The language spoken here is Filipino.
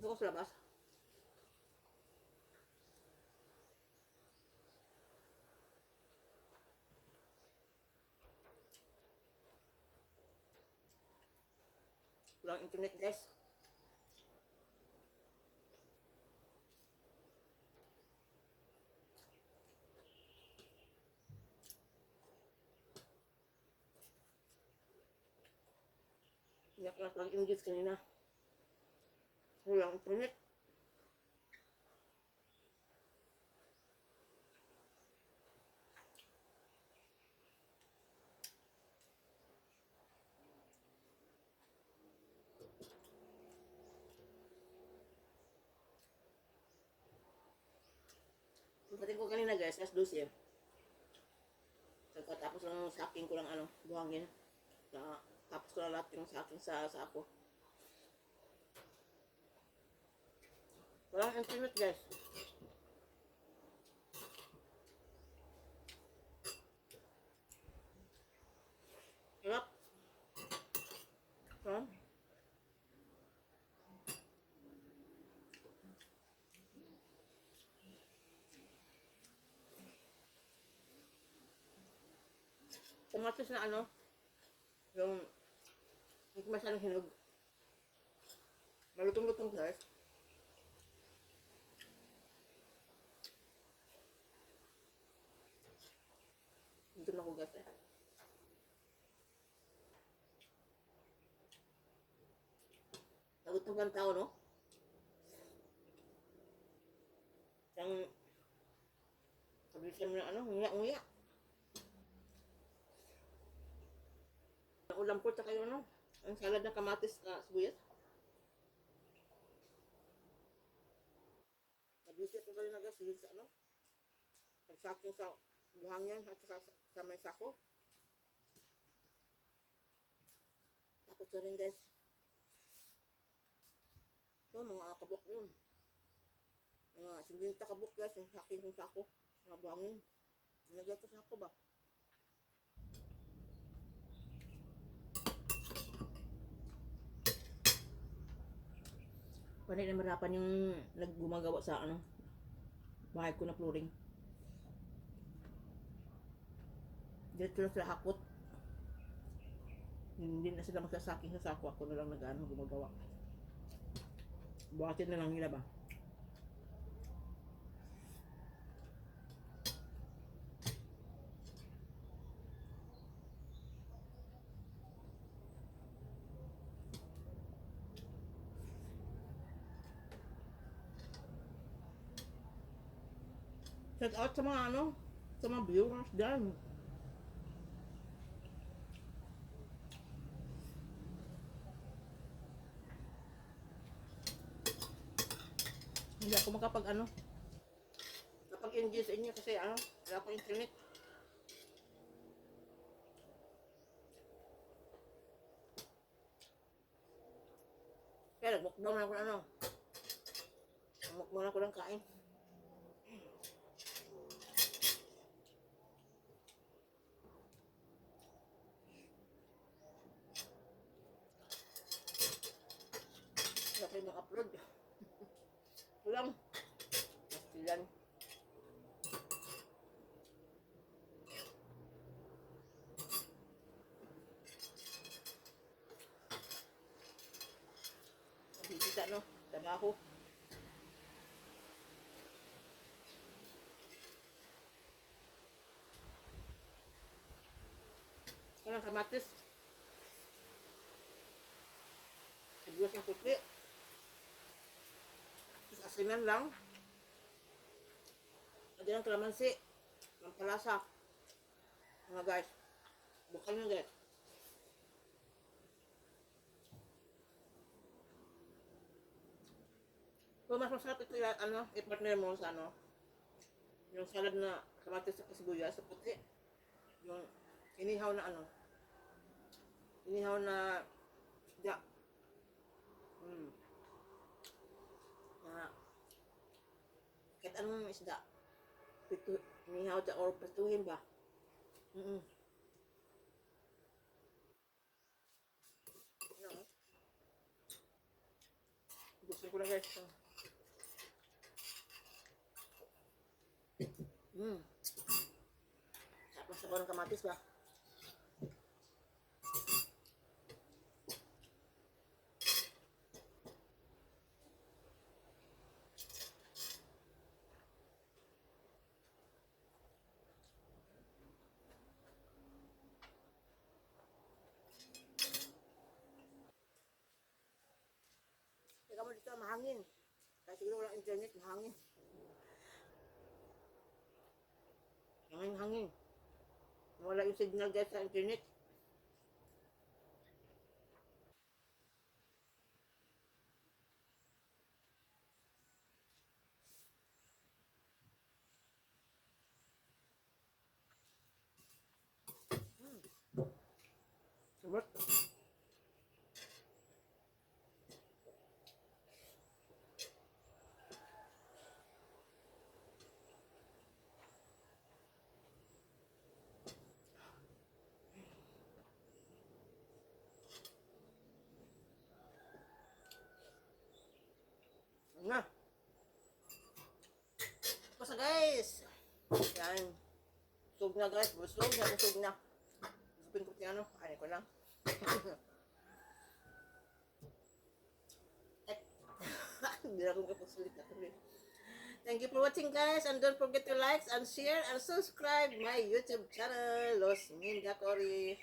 Gusto ko sa labas. Walang internet guys. Iyak lang lang English kanina. Walang internet. Pagdating ko kanina guys, alas 12. Pagkatapos lang sa akin ko lang ano, buhangin. Tapos ko na lahat yung sa akin sa ako. Walang internet guys. Hirap. Ha? Kamatis na ano, yung hindi masyadong hinog. Malutong-lutong guys. Dito na ako guys eh. Nagutom kang tao no? Yung kabilisan mo na ano, nguya-nguya. Ang ulam ko tsaka yung ano, ang salad na kamatis na sibuyas. Nabisit ko rin na guys, yun sa ano, nagsakong sa buhangyan at sa may sako. Tapos na rin guys. So, mga kabok yun. Mga 50 kabok guys, yung saking kong sako. Mga buhangin. Nalagyan ko sa sako ba? Panay na marapan yung naggumagawa sa ano, bahay ko na flooring. Dito lang sila hakot. Hindi na sila magsasaking sa sako. Ako na lang nag-ano, gumagawa. Buhatin na lang nila ba? Shout out sa mga ano, sa mga viewers dyan. Hindi ako makapag ano, kapag enjoy sa inyo kasi ano, wala ko internet. Kaya nag-mukbang na ako ng ano, mukbang na ako ng kain. Wala kayo mag-upload. Kulang. Pastilan. Bibita no, trabaho. Walang kamatis. Sibuyas ng puti. Tapos asinan lang. Lagyan ng kalamansi. Ng palasa. Mga guys. Bukal nyo guys. So, mas masarap ito yung ano, i-partner mo sa ano. Yung salad na kamatis sa sibuyas sa puti. Yung inihaw na ano. Inihaw na isda. Na kahit anong isda. Inihaw siya or patuhin ba? Mm. No? Gusto ko na guys. Tapos ako ng kamatis ba? Teka mo dito, mahangin. Kasi siguro walang internet, mahangin. Hangin. Wala yung signal guys sa internet. Sabot. Na. Basta guys. Yan. Busog na guys. Busog na. Busogin ko niya ano. Ano ko lang. Hindi na akong kapagsulit na tuloy. Thank you for watching guys. And don't forget to like and share and subscribe my YouTube channel. Los Minga Cory.